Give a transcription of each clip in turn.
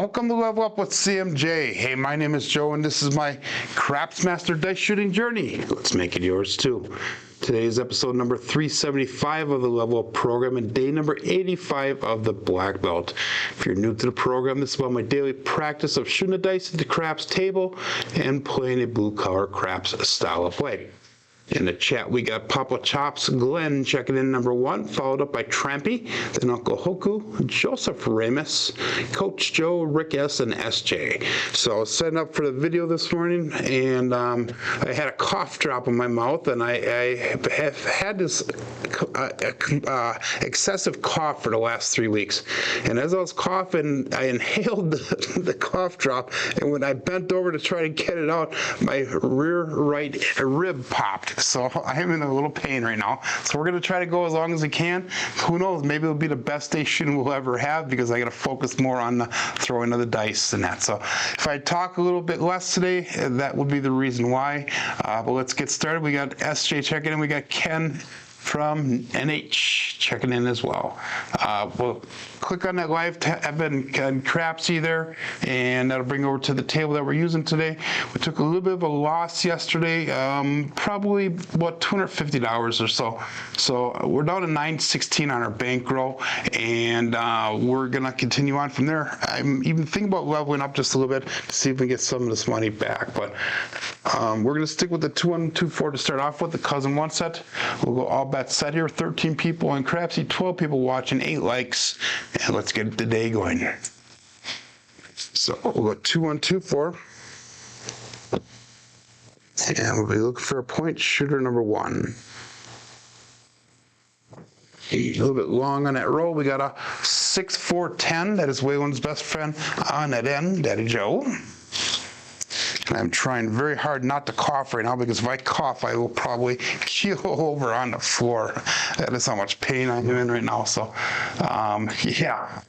Welcome to Level Up with CMJ. Hey, my name is Joe, and this is my Craps Master dice shooting journey. Let's make it yours too. Today is episode number 375 of the Level Up program and day number 85 of the Black Belt. If you're new to the program, this is about my daily practice of shooting the dice at the craps table and playing a blue-collar craps style of play. In the chat, we got Papa Chops Glenn checking in number 1, followed up by Trampy, then Uncle Hoku, Joseph Ramus, Coach Joe, Rick S, and SJ. So I was setting up for the video this morning, and I had a cough drop in my mouth, and I have had this excessive cough for the last 3 weeks. And as I was coughing, I inhaled the cough drop, and when I bent over to try to get it out, my rear right rib popped. So I am in a little pain right now. So we're going to try to go as long as we can. Who knows, maybe it'll be the best day shooting we'll ever have because I got to focus more on the throwing of the dice and that. So if I talk a little bit less today, that would be the reason why. But let's get started. We got SJ checking in. We got Ken from NH checking in as well. We'll click on that live tab and Crapsee there, and that'll bring over to the table that we're using today. We took a little bit of a loss yesterday, probably about $250 or so. So we're down to 916 on our bankroll, and we're gonna continue on from there. I'm even thinking about leveling up just a little bit to see if we can get some of this money back. But we're gonna stick with the 2-1-2-4 to start off with, the cousin one set. We'll go all bet set here, 13 people on Crapsee, 12 people watching, 8 likes, and let's get the day going. So we'll go 2-1-2-4, and we'll be looking for a point shooter number 1. A little bit long on that roll. We got a 6-4-10. That is Waylon's best friend on that end, Daddy Joe. And I'm trying very hard not to cough right now because if I cough, I will probably keel over on the floor. That is how much pain I'm in right now. So, yeah.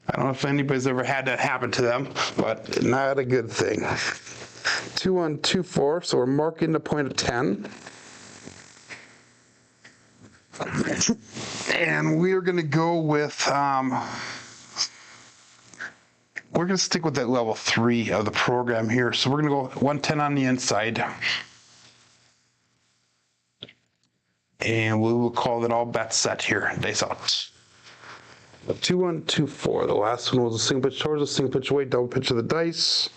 I don't know if anybody's ever had that happen to them, but not a good thing. 2-1-2-4, so we're marking the point of 10. And we're going to go with... we're going to stick with that level 3 of the program here. So we're going to go 110 on the inside. And we will call it all bet set here. Dice out. 2-1-2-4. The last one was a single pitch towards, a single pitch away, double pitch of the dice.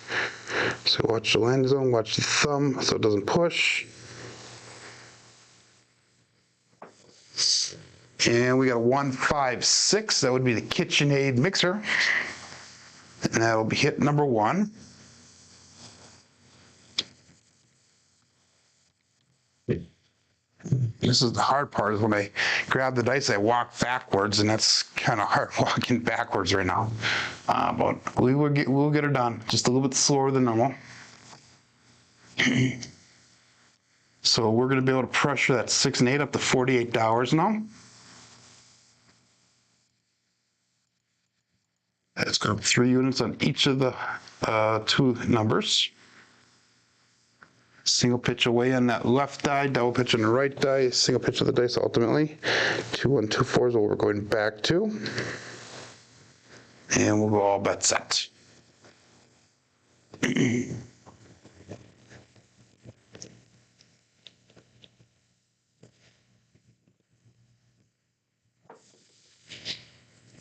So watch the land zone, watch the thumb so it doesn't push. And we got a 1-5-6. That would be the KitchenAid mixer. And that'll be hit number 1. This is the hard part, is when I grab the dice, I walk backwards, and that's kind of hard walking backwards right now. But we'll get her done, just a little bit slower than normal. So we're going to be able to pressure that 6 and 8 up to $48 now. It's going to have 3 units on each of the 2 numbers. Single pitch away on that left die, double pitch on the right die, single pitch of the dice ultimately. 2-1-2-4 is what we're going back to. And we'll go all bet set.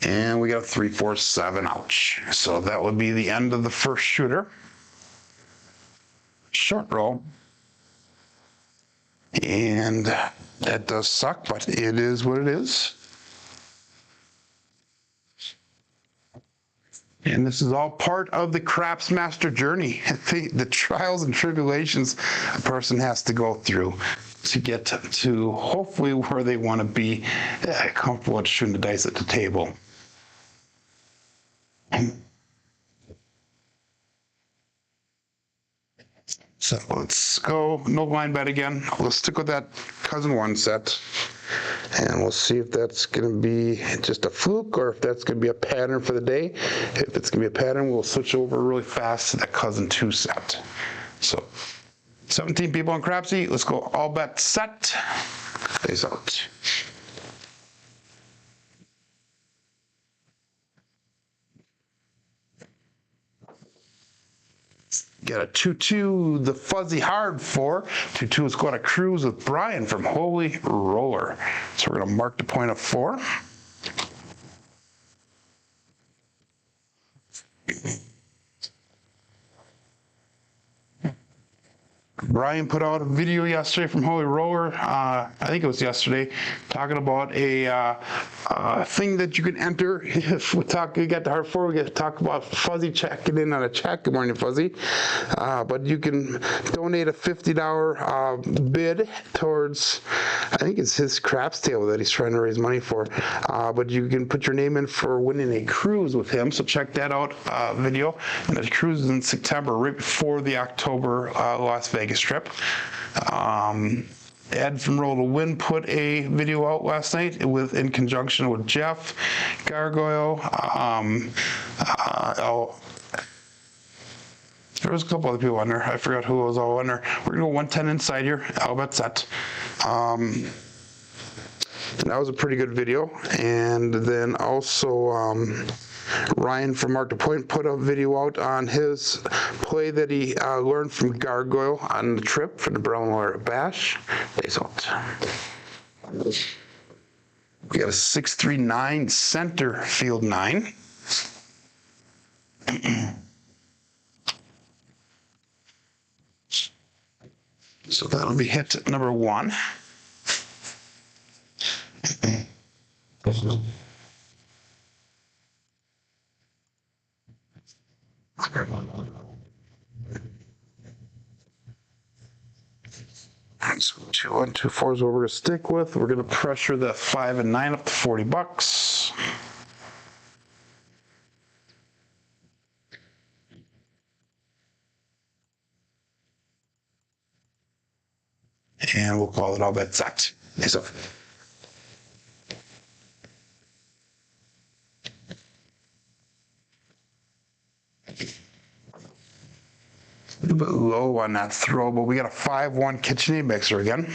And we got a 3-4-7, ouch. So that would be the end of the first shooter. Short roll. And that does suck, but it is what it is. And this is all part of the Craps Master journey, the trials and tribulations a person has to go through to get to hopefully where they want to be comfortable at shooting the dice at the table. So let's go no blind bet again. We'll stick with that cousin one set, and we'll see if that's going to be just a fluke or if that's going to be a pattern for the day. If it's going to be a pattern, we'll switch over really fast to that cousin 2 set. So 17 people on Crapsee. Let's go all bet set. Face out. got a 2-2, the fuzzy hard 4. 2-2 is going to cruise with Brian from Holy Roller. So we're going to mark the point of 4. Brian put out a video yesterday from Holy Roller, I think it was yesterday, talking about a thing that you can we got the hard 4, we got to talk about Fuzzy checking in on a check. Good morning, Fuzzy. But you can donate a $50 bid towards, I think it's his craps table that he's trying to raise money for. But you can put your name in for winning a cruise with him, so check that out, video. And the cruise is in September, right before the October Las Vegas trip. Ed from Roll to Win put a video out last night in conjunction with Jeff Gargoyle. There was a couple other people on there. I forgot who was all on there. We're gonna go 110 inside here. I'll bet set. That was a pretty good video. And then also Ryan from Mark the Point put a video out on his play that he learned from Gargoyle on the trip for the Brown Bash. We got a 639 center field 9. So that'll be hit number 1. So 2 1 2 4 is what we're going to stick with. We're going to pressure the 5 and 9 up to $40. And we'll call it all bet set. So a little bit low on that throw, but we got a 5-1 KitchenAid mixer again.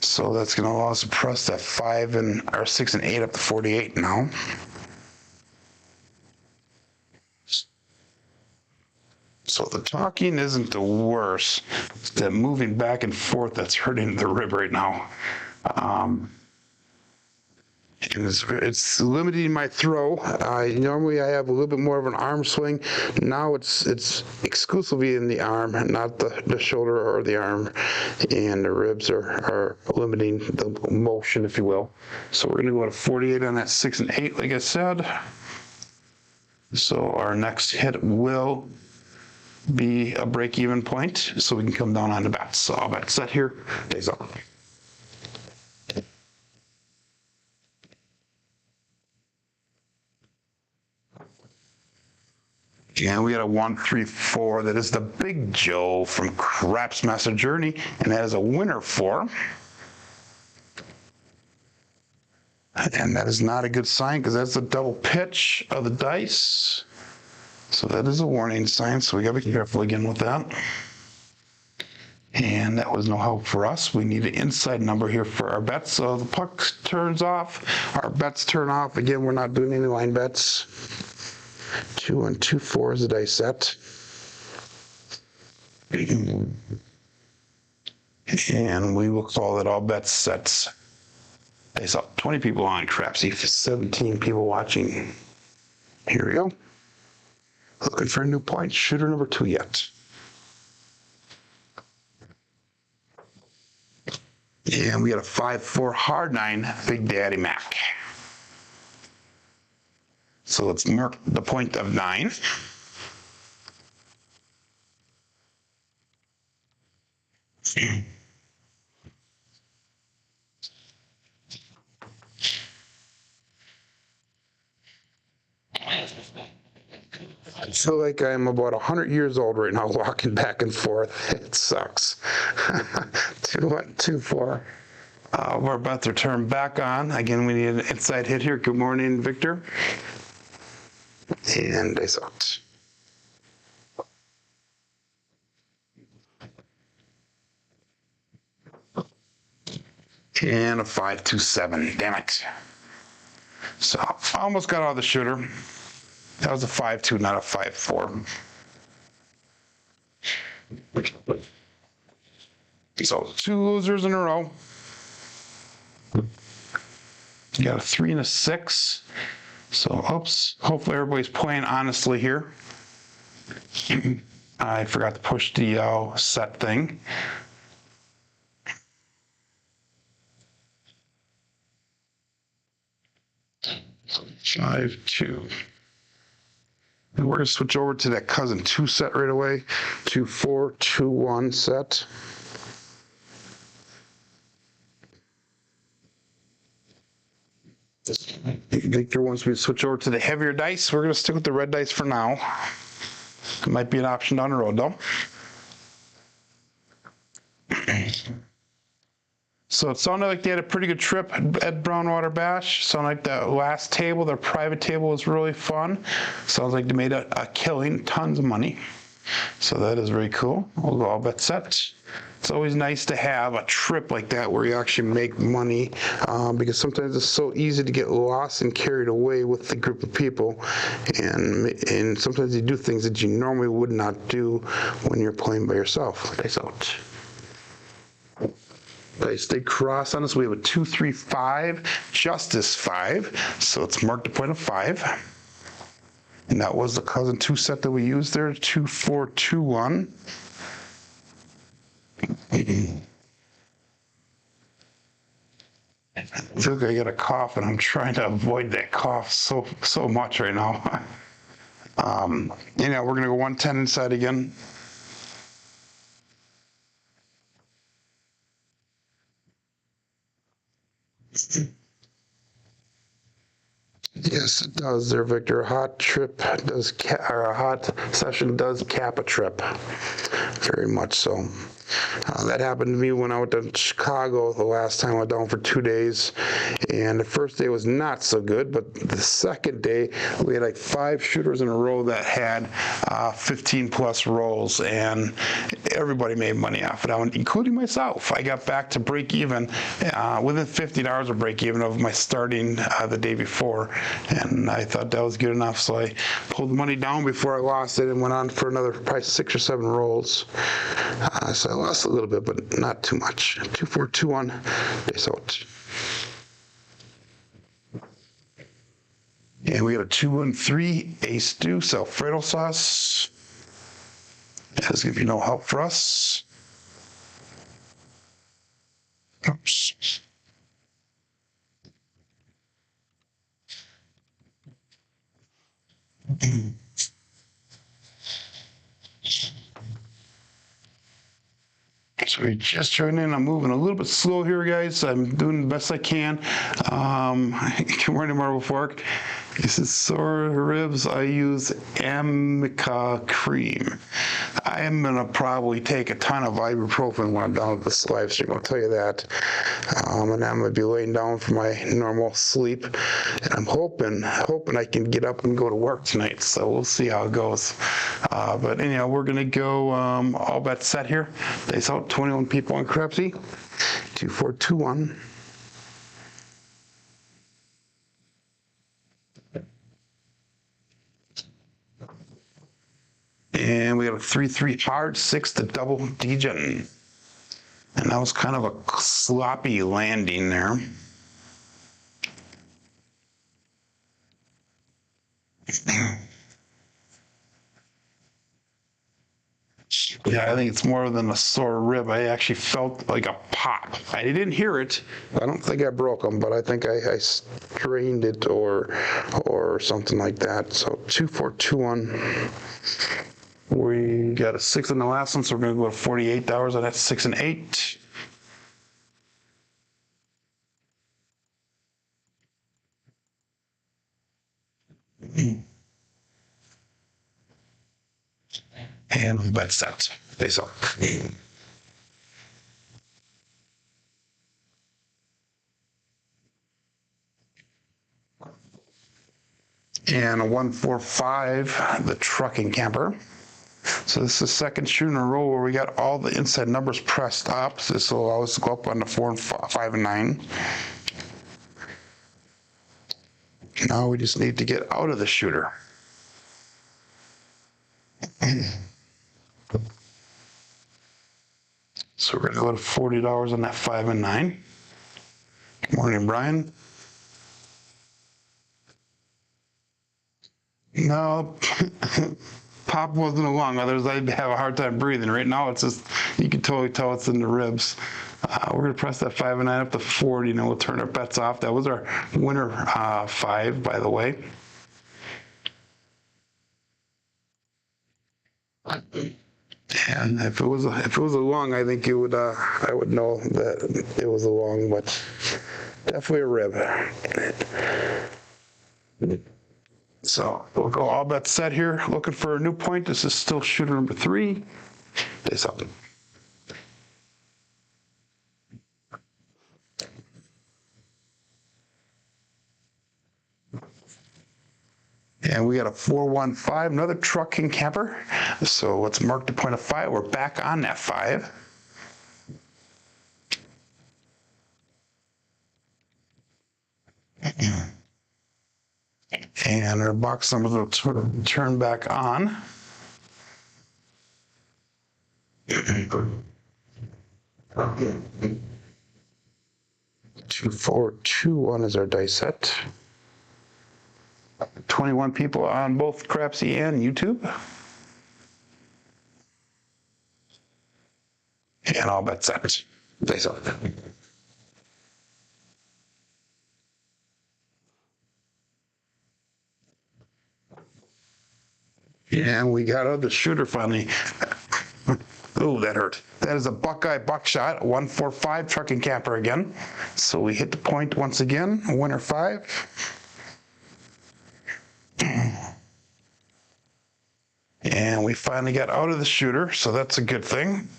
So that's going to allow us to press that 6 and 8 up to 48 now. So the talking isn't the worst. It's that moving back and forth that's hurting the rib right now. It's limiting my throw. Normally I have a little bit more of an arm swing. Now it's exclusively in the arm, not the shoulder or the arm, and the ribs are limiting the motion, if you will. So we're going to go to 48 on that 6 and 8, like I said. So our next hit will be a break-even point, so we can come down on the bets. So I'll bet set here. Days up. And we got a 1-3-4 that is the Big Joe from Craps Master Journey, and that is a winner 4. And that is not a good sign because that's the double pitch of the dice. So that is a warning sign, so we gotta be careful again with that. And that was no help for us. We need an inside number here for our bets. So the puck turns off, our bets turn off. Again, we're not doing any line bets. 2 and 2 4 is the dice set. And we will call it all bets sets. I saw 20 people on Crapsee, 17 people watching. Here we go. Looking for a new point. Shooter number 2 yet. And we got a 5-4 hard 9 Big Daddy Mac. So let's mark the point of 9. I feel like I'm about 100 years old right now, walking back and forth. It sucks. 2 1 2 4. We're about to turn back on. Again, we need an inside hit here. Good morning, Victor. And I sucked. And a 5-2-7. Damn it. So I almost got out of the shooter. That was a 5-2, not a 5-4. So 2 losers in a row. You got a 3 and a 6. So, oops. Hopefully everybody's playing honestly here. I forgot to push the set thing. Five, 2. And we're going to switch over to that cousin 2 set right away. 2, 4, 2, 1 set. Victor wants me to switch over to the heavier dice. We're going to stick with the red dice for now. It might be an option down the road, though. So it sounded like they had a pretty good trip at Brownwater Bash. Sounded like the last table, their private table, was really fun. Sounds like they made a killing, tons of money. So that is very cool. We'll go all bet set. It's always nice to have a trip like that where you actually make money, because sometimes it's so easy to get lost and carried away with the group of people, and sometimes you do things that you normally would not do when you're playing by yourself. Dice out. Dice stay cross on us. We have a 2, 3, 5, Justice 5, so it's marked a point of 5. And that was the cousin 2 set that we used there, 2, 4, 2, 1. I feel like I got a cough, and I'm trying to avoid that cough so much right now. We're gonna go 110 inside again. Yes, it does there, Victor. A hot trip does, or a hot session does cap a trip. Very much so. That happened to me when I went to Chicago the last time I went down for 2 days. And the first day was not so good, but the second day we had like 5 shooters in a row that had 15 plus rolls, and everybody made money off it, including myself. I got back to break even within $50 of break even of my starting the day before, and I thought that was good enough, so I pulled the money down before I lost it and went on for another probably 6 or 7 rolls. So I lost a little bit, but not too much. 2, 4, 2, 1. Base out. And we got a 2, 1, 3 ace deuce Alfredo sauce. That's gonna be no help for us. Oops. So we just joined in. I'm moving a little bit slow here, guys. I'm doing the best I can. Good morning, Marble Fork. This is sore ribs. I use Amica cream. I am gonna probably take a ton of ibuprofen when I'm done with this live stream. I'll tell you that. And I'm gonna be laying down for my normal sleep. And I'm hoping I can get up and go to work tonight. So we'll see how it goes. But anyhow, we're gonna go all bets set here. They saw 21 people on Crapsee. 2, 4, 2, 1. And we have a 3, 3 hard, 6 to double degen. And that was kind of a sloppy landing there. Yeah, I think it's more than a sore rib. I actually felt like a pop. I didn't hear it. I don't think I broke them, but I think I strained it or something like that. So 2, 4, 2, 1. We got a 6 in the last one, so we're going to go to $48 on that 6 and 8. And bet set. Face up. And a 1, 4, 5, the trucking camper. So this is the second shoot in a row where we got all the inside numbers pressed up. So this will allow us to go up on the 4 and 5 and 9. Now we just need to get out of the shooter. So we're gonna go to $40 on that 5 and 9. Good morning, Brian. No, pop wasn't along. Otherwise, I'd have a hard time breathing. Right now, it's just, you can totally tell it's in the ribs. We're going to press that 5 and 9 up to 40, and then we'll turn our bets off. That was our winner 5, by the way. And if it was a long, I think you would I would know that it was a long, but definitely a rib. So we'll go all bets set here. Looking for a new point. This is still shooter number 3. Face up. And we got a 415, another trucking camper. So let's mark the point of 5. We're back on that 5. And our box numbers will turn back on. 2, 4, 2, 1 is our dice set. 21 people on both Crapsee and YouTube. And all bets set. Dice up. And we got out the shooter finally. Oh, that hurt. That is a Buckeye Buckshot, 145 trucking camper again. So we hit the point once again, winner 5. And we finally got out of the shooter, so that's a good thing.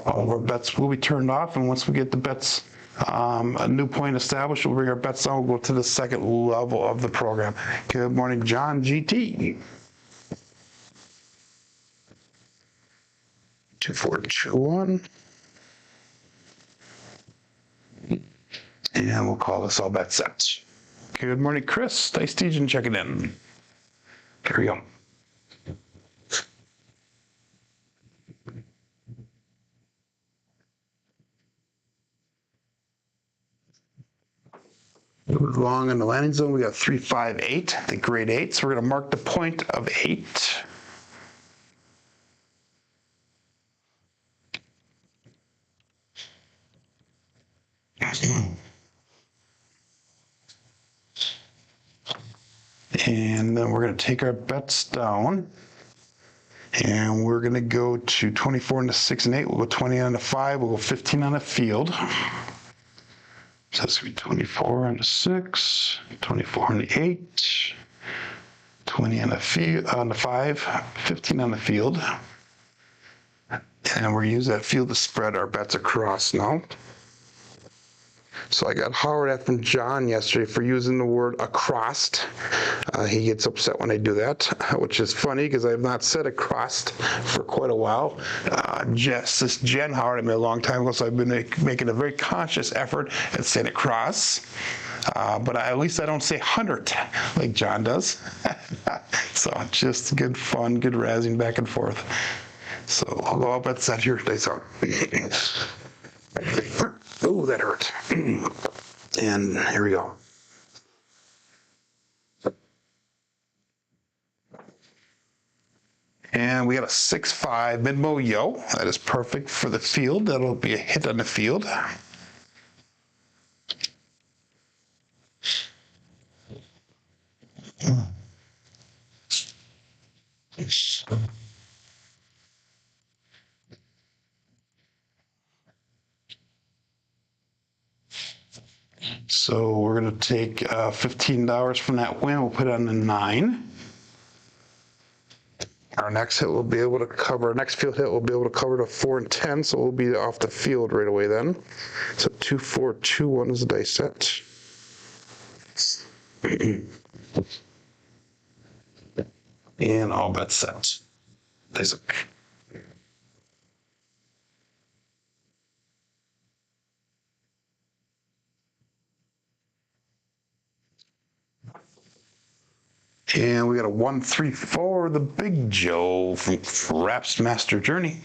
All of our bets will be turned off, and once we get the bets, a new point established, we'll bring our bets down, we'll go to the second level of the program. Good morning, John GT. 2, 4, 2, 1. And we'll call this all bets set. Good morning, Chris. Dice Tejan checking in. Here we go. Move along in the landing zone, we got 3, 5, 8, the grade 8. So we're going to mark the point of 8. And then we're going to take our bets down. And we're going to go to 24 on the 6 and 8. We'll go 20 on the 5. We'll go 15 on the field. So that's going to be 24 on the 6, 24 on the 8, 20 on the 5, 15 on the field. And we're going to use that field to spread our bets across now. So I got hollered at from John yesterday for using the word across. He gets upset when I do that, which is funny because I have not said across for quite a while. This Jen hollered at me a long time ago, so I've been making a very conscious effort at saying across. But at least I don't say 100 like John does. So just good fun, good razzing back and forth. So I'll go up at that here. Oh, that hurt. And here we go. And we got a 6-5 mid-mo yo. That is perfect for the field. That'll be a hit on the field. So we're going to take $15 from that win. We'll put it on the 9. Our next hit will be able to cover, next field hit will be able to cover the 4 and 10, so we'll be off the field right away then. So 2, 4, 2, 1 is the dice set. And all bets set. Dice up. And we got a 1, 3, 4, the Big Joe from Raps Master Journey.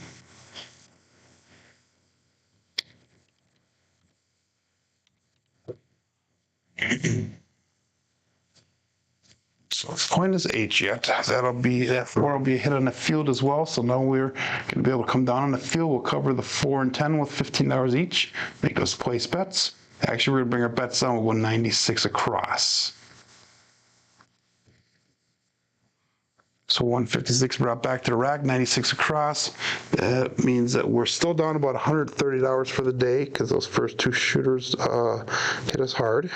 So point is H yet. That 4 will be a hit on the field as well. So now we're going to be able to come down on the field. We'll cover the 4 and 10 with $15 each. Make those place bets. Actually, we're going to bring our bets down with 196 across. So 156 brought back to the rack, 96 across. That means that we're still down about $130 for the day because those first two shooters hit us hard.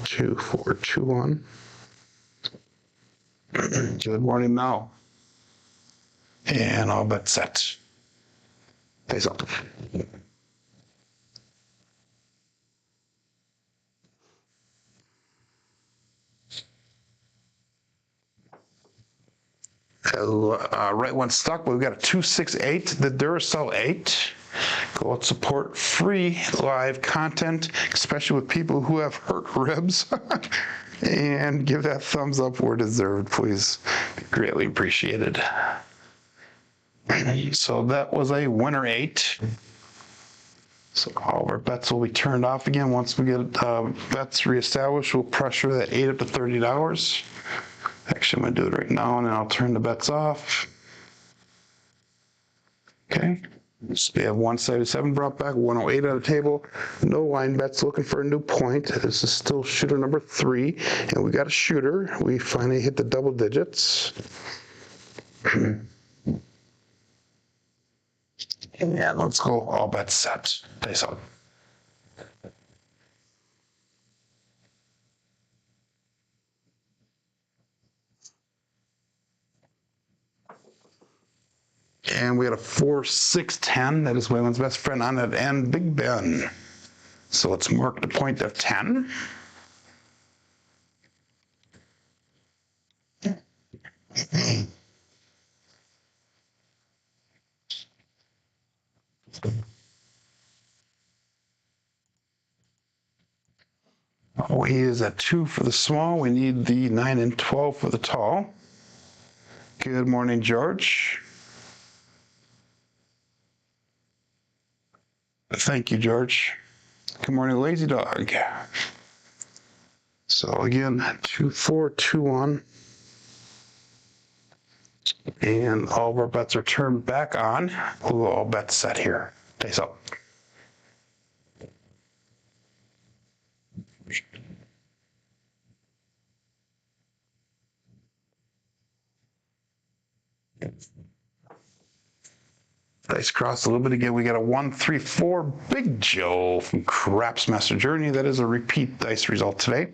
2, 4, 2, 1. Good morning, Mel. And all bet set. Face up. Right one stuck, but we've got a 268, the Duracell 8. Go out, support free live content, especially with people who have hurt ribs. And give that thumbs up where deserved, please. Greatly appreciated. So that was a winner 8. So all of our bets will be turned off again. Once we get bets reestablished, we'll pressure that 8 up to $30. Actually, I'm gonna do it right now and then I'll turn the bets off. Okay. So we have 177 brought back, 108 on the table. No line bets, looking for a new point. This is still shooter number 3, and we got a shooter. We finally hit the double digits. And let's go all bets set. Face up. And we had a 4, 6, 10. That is Waylon's best friend on it, and Big Ben. So let's mark the point of 10. Oh, he is at 2 for the small. We need the 9 and 12 for the tall. Good morning, George. Thank you, George. Good morning, Lazy Dog. So again, 2, 4, 2, 1. And all of our bets are turned back on. We'll all bets set here. Face up. Dice cross a little bit again. We got a 1, 3, 4 Big Joe from Crapsee Master Journey. That is a repeat dice result today.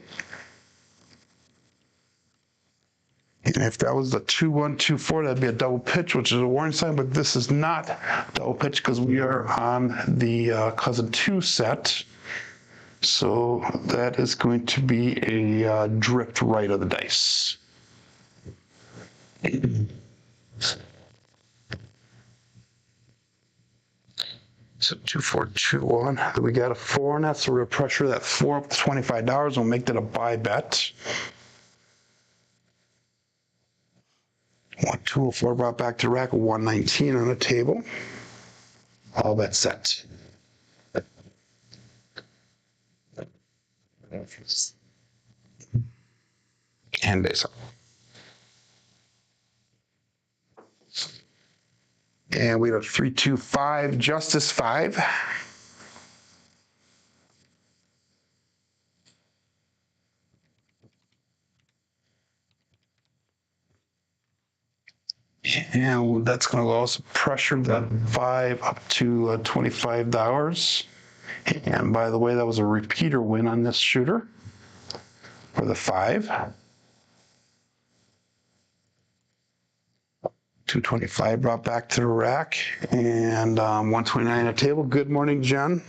And if that was the 2, 1, 2, 4, that'd be a double pitch, which is a warning sign, but this is not double pitch because we are on the cousin 2 set. So that is going to be a drift right of the dice. So 2, 4, 2, 1. We got a 4 on that, so we'll pressure that 4 up to $25. We'll make that a buy bet. 1, 2, 4 brought back to rack, 119 on the table. All bet set. And base up. And we have 3, 2, 5, Justice 5. And that's going to also pressure that 5 up to $25. And by the way, that was a repeater win on this shooter for the 5. 225 brought back to the rack, and 129 on the table. Good morning, Jen.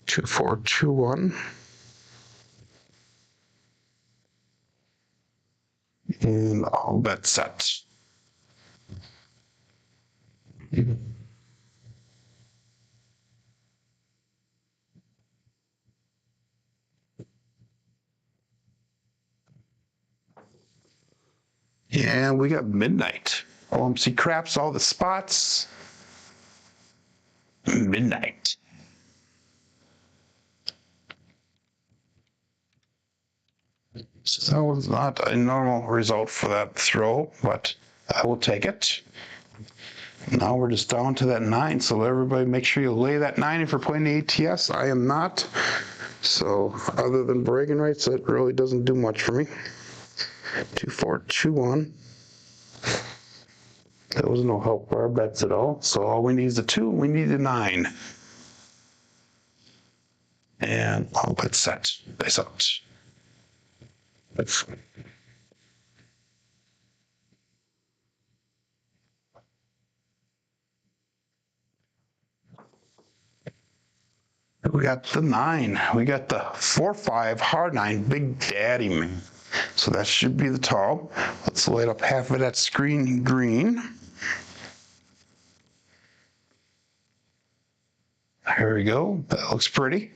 2, 4, 2, 1. And all bet set. And we got midnight. OMC Craps, all the spots. Midnight. That was not a normal result for that throw, but I will take it. Now we're just down to that 9, so everybody make sure you lay that 9 if you're playing the ATS. I am not. So other than bragging rights, that really doesn't do much for me. 2, 4, 2, 1. There was no help for our bets at all. So all we need is a 2, we need a 9. And all bet set. Dice out. We got the 9. We got the 4-5 hard 9, Big Daddy, man. So that should be the tall. Let's light up half of that screen green. Here we go. That looks pretty.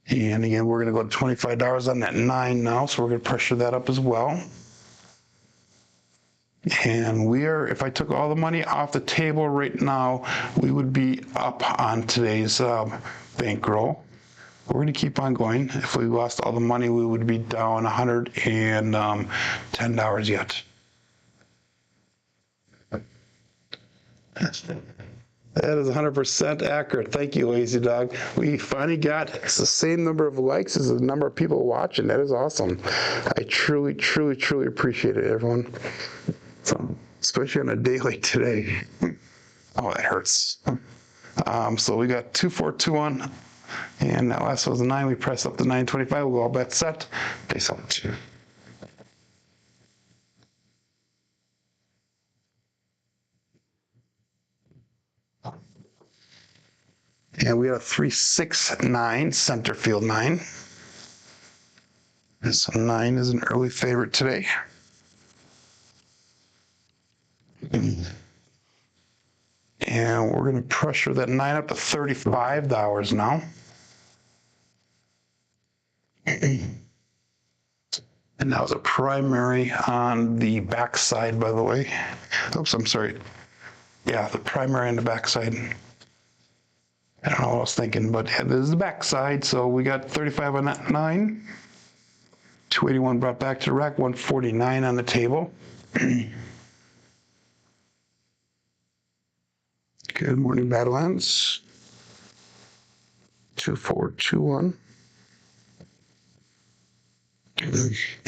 And again, we're going to go to $25 on that 9 now, so we're going to pressure that up as well. And we are, if I took all the money off the table right now, we would be up on today's bankroll. We're going to keep on going. If we lost all the money, we would be down $110 yet. That is 100% accurate. Thank you, Lazy Dog. We finally got the same number of likes as the number of people watching. That is awesome. I truly, truly, truly appreciate it, everyone. So, especially on a day like today. Oh, that hurts. So we got 2, 4, 2, 1. And that last was a 9. We press up to 925. We'll go all bet set. Base on 2. And we got a 3, 6, 9, center field 9. And so 9 is an early favorite today. And we're going to pressure that 9 up to $35 now. And that was a primary on the backside, by the way. Oops, I'm sorry. Yeah, the primary on the backside. I don't know what I was thinking, but yeah, this is the backside. So we got 35 on that 9. 281 brought back to the rack, 149 on the table. Good morning, Badlands. 2, 4, 2, 1.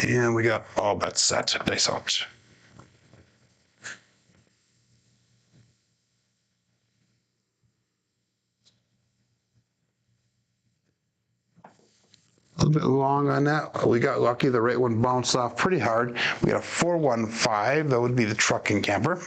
And we got all bets set. Dice out. A little bit long on that. We got lucky. The right one bounced off pretty hard. We got a 415. That would be the truck and camper.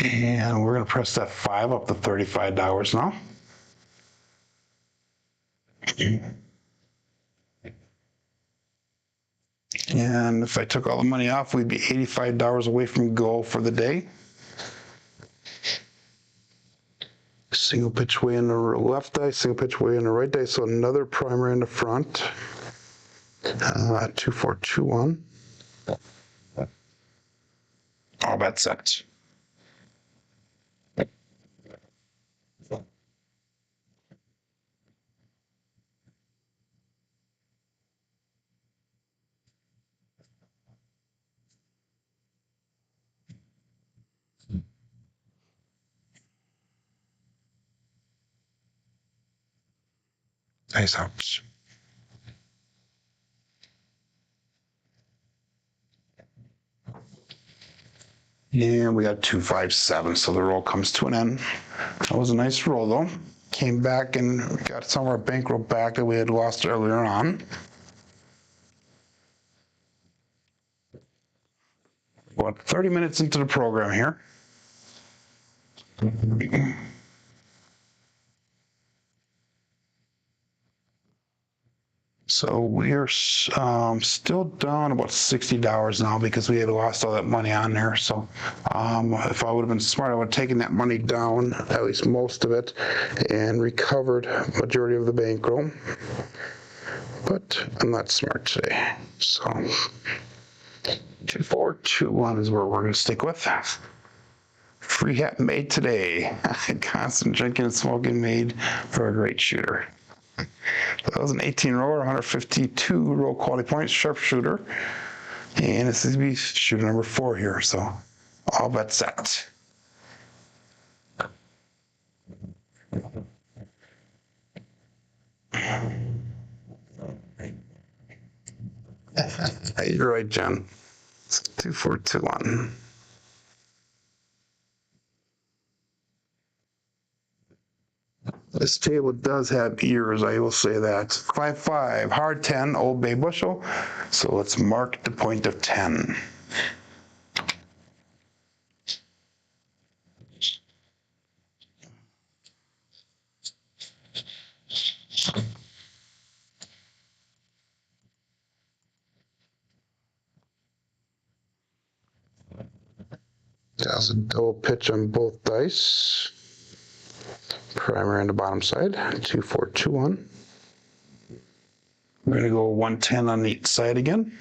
And we're going to press that 5 up to $35 now. And if I took all the money off, we'd be $85 away from goal for the day. Single pitch way in the left die, single pitch way in the right die, so another primer in the front. 2, 4, 2, 1. All bets set. Nice hops. And we got 2, 5, 7, so the roll comes to an end. That was a nice roll though. Came back and got some of our bankroll back that we had lost earlier on. About 30 minutes into the program here. So we are still down about $60 now because we had lost all that money on there. So if I would have been smart, I would have taken that money down, at least most of it, and recovered majority of the bankroll. But I'm not smart today. So 2421 is where we're going to stick with. Free hat made today. Constant drinking and smoking made for a great shooter. That was an 18 roller, 152 roll quality points, sharpshooter. And this is be shooter number 4 here. So all bets set. You're right, Jen. 2421. This table does have ears, I will say that. 5-5, hard 10, Old Bay bushel. So let's mark the point of 10. That's a double pitch on both dice. Primary on the bottom side, 2421. We're going to go 110 on each side again.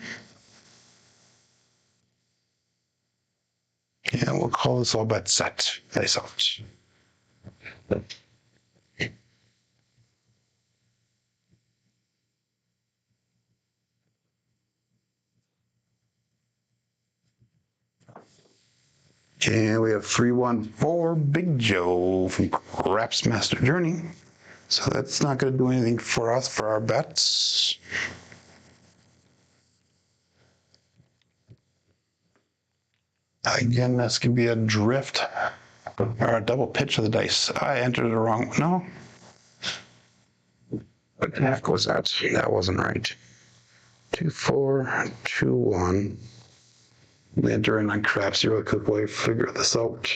And we'll call this all bet set. Nice out. And we have 314 Big Joe from Crapsee Master Journey. So that's not going to do anything for us for our bets. Again, this could be a drift or a double pitch of the dice. I entered the wrong one. No. What the heck was that? That wasn't right. 2421. We enter in on Crapsee real quick while we figure this out.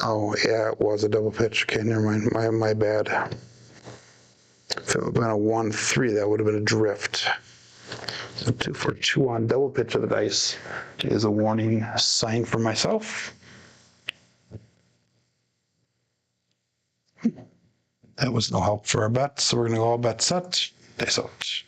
Oh, yeah, it was a double pitch. Okay, never mind. My bad. If it would have been a 1-3, that would have been a drift. So 2421, double pitch of the dice is a warning sign for myself. That was no help for our bet, so we're going to go all bet set. Dice out.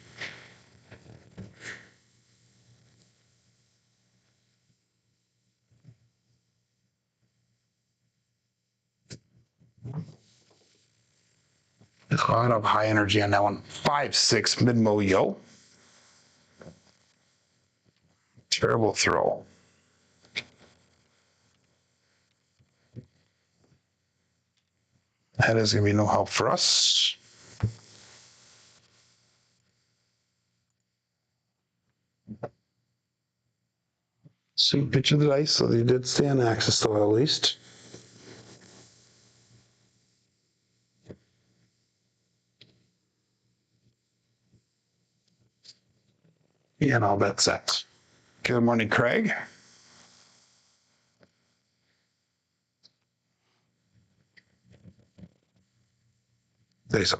A lot of high energy on that one. 5-6 mid-mo yo. Terrible throw. That is going to be no help for us. So pitch of the dice, so they did stay on axis still at least. And all bet set. Good morning, Craig. Say so.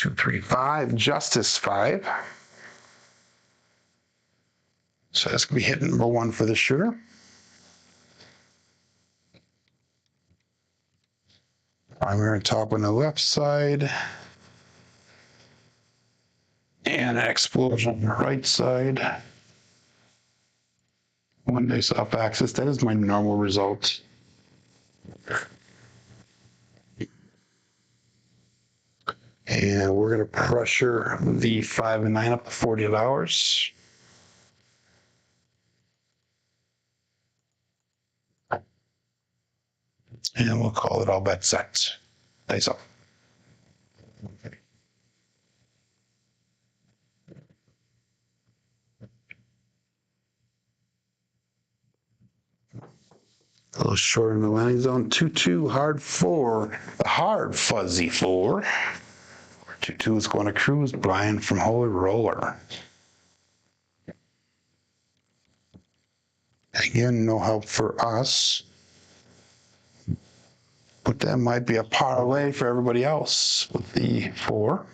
235, Justice 5. So that's going to be hit number 1 for the shooter. Primary top on the left side. And an explosion on the right side. 1 dice off axis. That is my normal result. And we're going to pressure the 5 and 9 up to $40. And we'll call it all bet set. Dice up. A little short in the landing zone. 2-2, hard 4. The hard fuzzy 4. 2-2 is going to cruise. Brian from Holy Roller. Again, no help for us. But that might be a parlay for everybody else with the 4.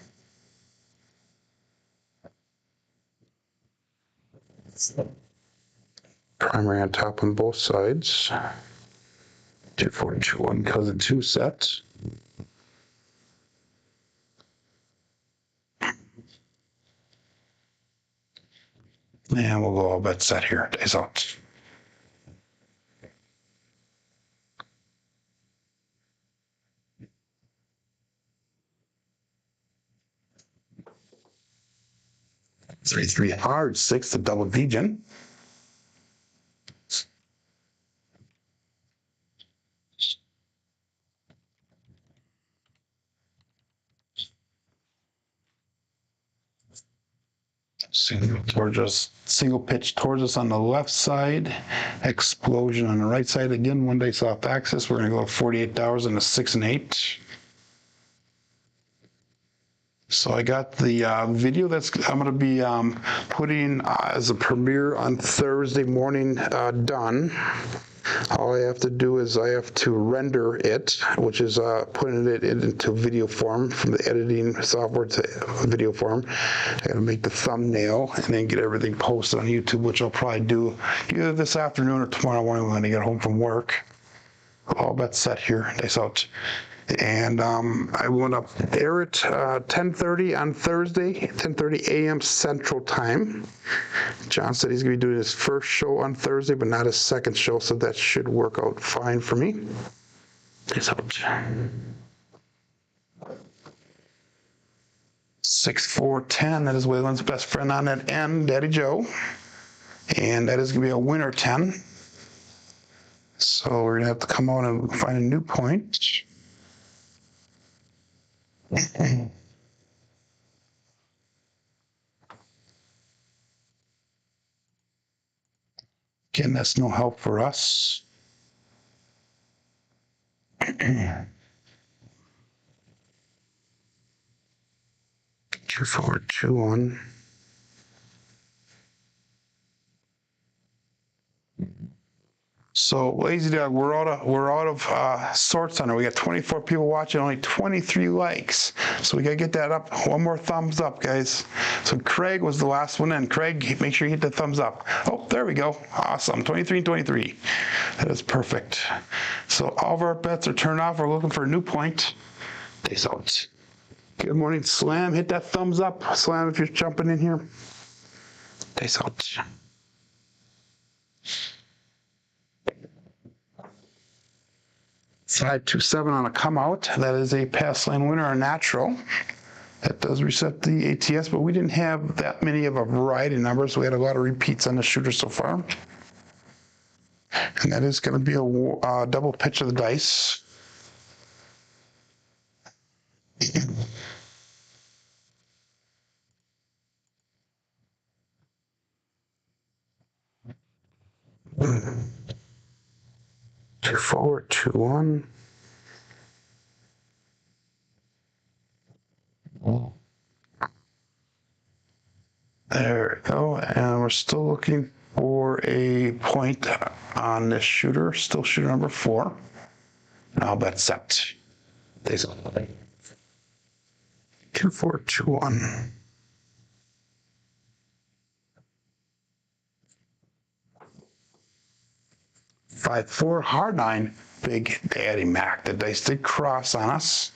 Primary on top on both sides. 2, 4, 2, 1 because of 2 sets. And we'll go all bet set here. Days out. Three hard, 6 the double degen. Single pitch towards us on the left side, explosion on the right side. Again, 1 day soft axis. We're going to go $48 and a 6 and 8. So I got the video I'm going to be putting as a premiere on Thursday morning done. All I have to do is I have to render it, which is putting it into video form from the editing software to video form. I got to make the thumbnail and then get everything posted on YouTube, which I'll probably do either this afternoon or tomorrow morning when I get home from work. All bets set here. Days out. And I want to air it 10:30 on Thursday, 10:30 a.m. Central Time. John said he's going to be doing his first show on Thursday, but not his second show, so that should work out fine for me. It's out. 6, 4, 10. That is Waylon's best friend on that end, Daddy Joe. And that is going to be a winner 10. So we're going to have to come out and find a new point. Again, that's no help for us. 2, 4, 2, 1. So Lazy Dog, we're out of sorts on it. We got 24 people watching, only 23 likes. So we gotta get that up. One more thumbs up, guys. So Craig was the last one in. Craig, make sure you hit the thumbs up. Oh, there we go. Awesome. 23 and 23. That is perfect. So all of our bets are turned off. We're looking for a new point. Days out. Good morning, Slam. Hit that thumbs up. Slam, if you're jumping in here. Days out. 527 on a come out. That is a pass lane winner, a natural. That does reset the ATS, but we didn't have that many of a variety of numbers. So we had a lot of repeats on the shooter so far. And that is going to be a double pitch of the dice. Two forward, 2, 1. There we go. And we're still looking for a point on this shooter. Still shooter number 4. And I'll bet set. 2, 4, 2, 1. 5, 4, hard 9, Big Daddy Mac. The dice did cross on us.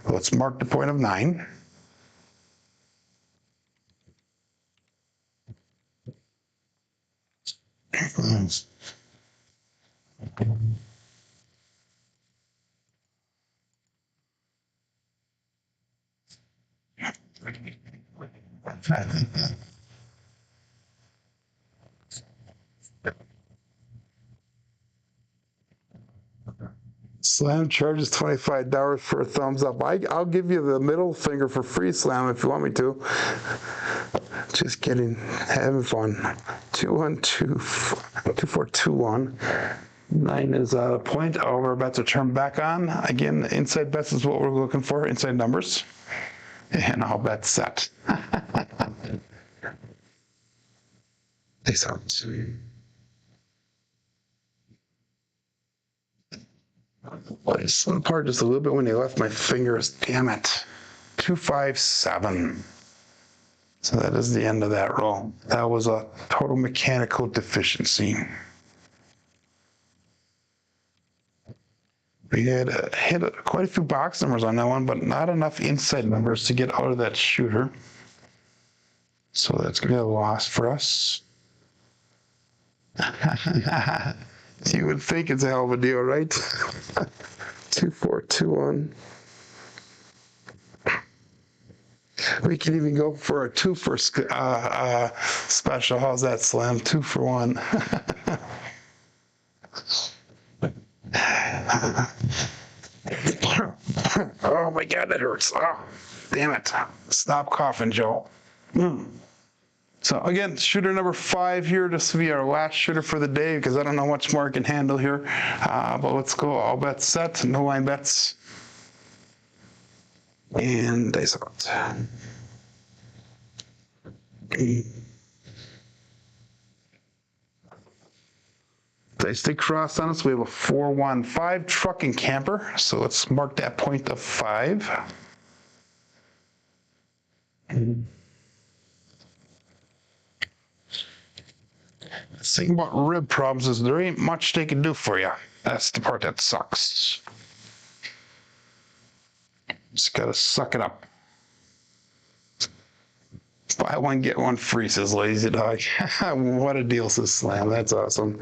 Let's mark the point of 9. Slam charges $25 for a thumbs up. I'll give you the middle finger for free, Slam, if you want me to. Just kidding. Having fun. 2, 1, 2, 4, 2, 1. 9 is a point. All of our bets are turned back on. Again, inside bets is what we're looking for, inside numbers. And all bets set. Peace out. I slid apart just a little bit when they left my fingers. Damn it. 257. So that is the end of that roll. That was a total mechanical deficiency. We had hit quite a few box numbers on that one, but not enough inside numbers to get out of that shooter. So that's going to be a loss for us. You would think it's a hell of a deal, right? 2421. We can even go for a 2 for special. How's that, Slam? 2 for 1. Oh my God, that hurts. Oh, damn it. Stop coughing, Joe. So again, shooter number 5 here. This will be our last shooter for the day because I don't know much more I can handle here. But let's go. All bets set. No line bets. And dice out. Dice stay crossed on us. We have a 415 truck and camper. So let's mark that point of 5. The thing about rib problems is there ain't much they can do for you. That's the part that sucks. Just gotta suck it up. Buy one, get one free, says Lazy Dog. What a deal, says Slam. That's awesome.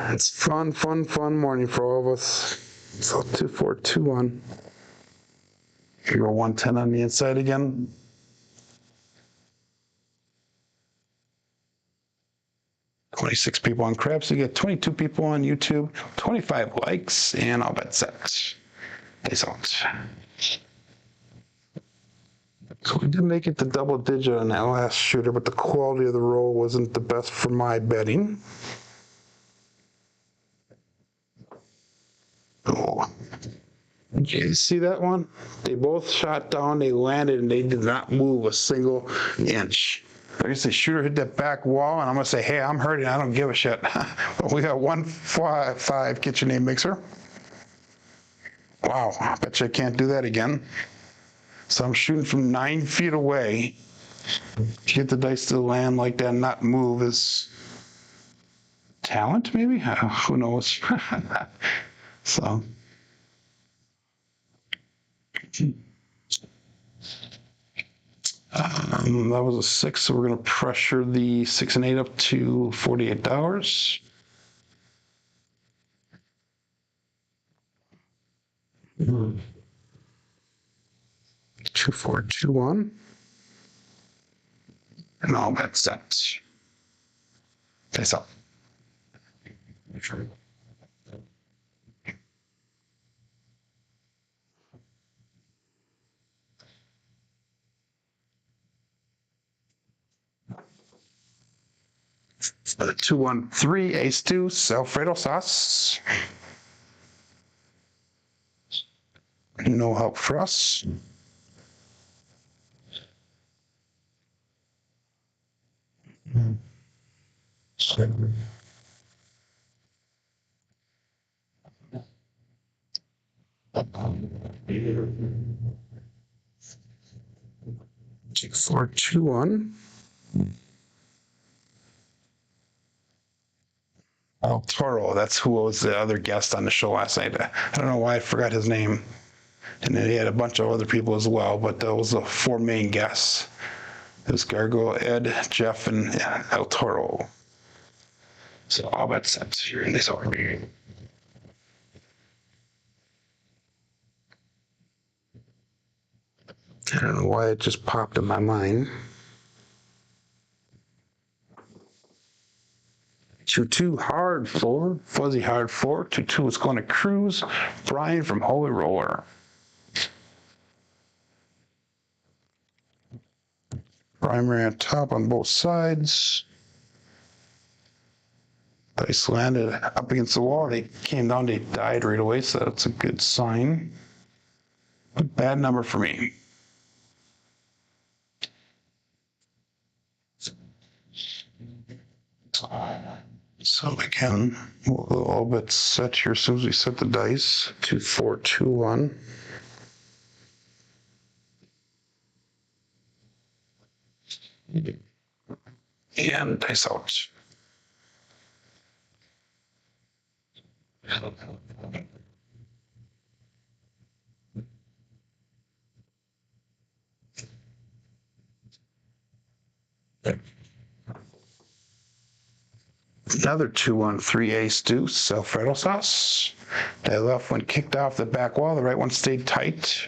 It's fun morning for all of us. So 2421. You're 110 on the inside again. $26 people on Crapsee. You get 22 people on YouTube, 25 likes, and all bet set. Peace out. So we did make it to double digit on that last shooter, but the quality of the roll wasn't the best for my betting. Oh. Did you see that one? They both shot down, they landed, and they did not move a single inch. I guess the shooter hit that back wall, and I'm going to say, hey, I'm hurting. I don't give a shit. We got 155 KitchenAid mixer. Wow, I bet you I can't do that again. So I'm shooting from 9 feet away. To get the dice to land like that and not move is talent, maybe? Who knows? So. That was a 6, so we're going to pressure the 6 and 8 up to $48. Mm. 2421. And all bet set. Face up. For the 213 ace 2 Alfredo sauce. No help for us. Take 421. El Toro, that's who was the other guest on the show last night. I don't know why I forgot his name. And then he had a bunch of other people as well, but those were the 4 main guests. It was Gargo, Ed, Jeff, and El Toro. So all bet set here in this order. I don't know why it just popped in my mind. 2-2 hard 4, fuzzy hard 4. 2-2 is going to cruise. Brian from Holy Roller. Primary on top on both sides. Dice landed up against the wall. They came down, they died right away, so that's a good sign. A bad number for me. So again, we'll go a little bit set here as soon as we set the dice. 2, 4, 2, 1. And dice out. Another 2, 1, 3 ace deuce, self-rattle sauce. The left one kicked off the back wall, the right one stayed tight.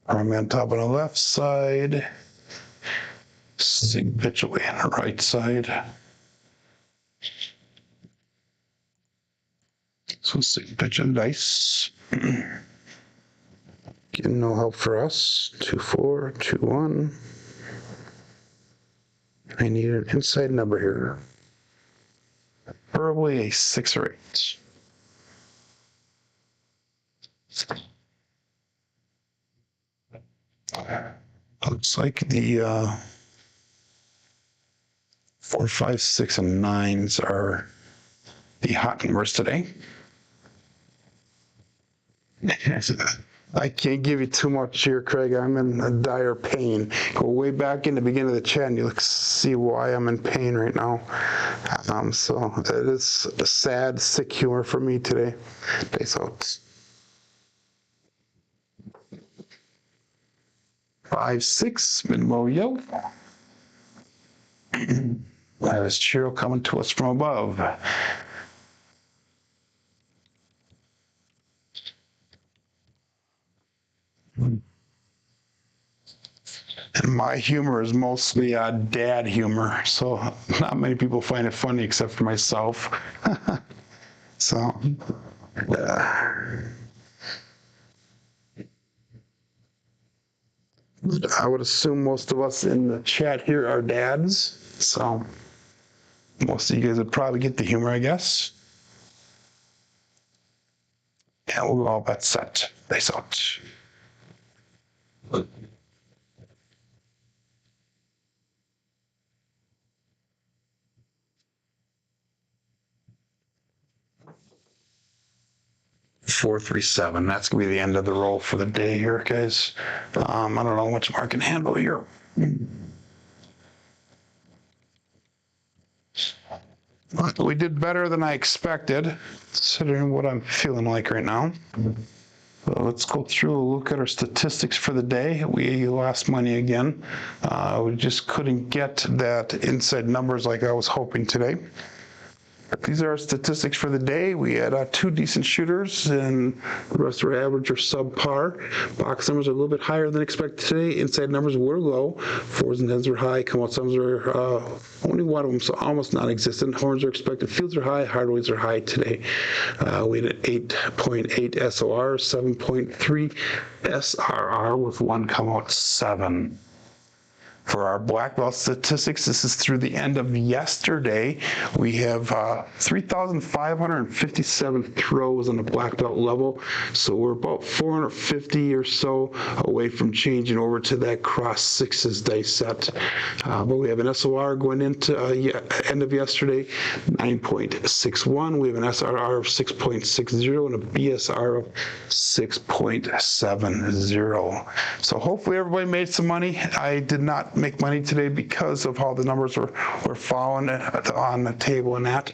Arm on top on the left side. Sig pitch away on the right side. So sig pitch and dice. Getting no help for us. 2, 4, 2, 1. I need an inside number here. Probably a 6 or 8. Looks like the 4, 5, 6, and 9s are the hot numbers today. I can't give you too much here, Craig. I'm in a dire pain. Go way back in the beginning of the chat and you'll see why I'm in pain right now. So it is a sad, sick humor for me today. Dice out. 5, 6, mid-low yellow. There's Cheerio coming to us from above. And my humor is mostly dad humor, so not many people find it funny except for myself. So, I would assume most of us in the chat here are dads, so most of you guys would probably get the humor, I guess. And we'll go all that set. Dice out. Four, 3, 7. That's gonna be the end of the roll for the day here, guys. I don't know how much more I can handle here. But we did better than I expected, considering what I'm feeling like right now. So let's go through and look at our statistics for the day. We lost money again. We just couldn't get that inside numbers like I was hoping today. These are our statistics for the day. We had 2 decent shooters, and the rest were average or subpar. Box numbers are a little bit higher than expected today. Inside numbers were low. 4s and 10s were high. Come out sums were only one of them, so almost non-existent. Horns are expected. Fields are high. Hardways are high today. We had an 8.8 SOR, 7.3 SRR with 1 come out 7. For our black belt statistics, this is through the end of yesterday. We have 3,557 throws on the black belt level. So we're about 450 or so away from changing over to that cross 6s dice set. But we have an SOR going into end of yesterday, 9.61. We have an SRR of 6.60 and a BSR of 6.70. So hopefully everybody made some money. I did not make money today because of how the numbers were falling on the table and that.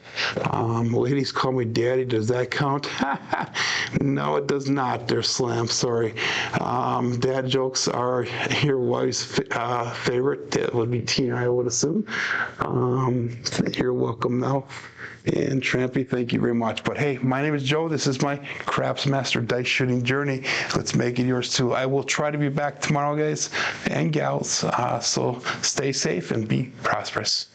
Ladies call me daddy. Does that count? No, it does not. They're Slam. Sorry. Dad jokes are your wife's favorite. That would be Tina, I would assume. You're welcome now. And Trampy, thank you very much. But hey, my name is Joe. This is my Craps Master dice shooting journey. Let's make it yours too. I will try to be back tomorrow, guys and gals. So stay safe and be prosperous.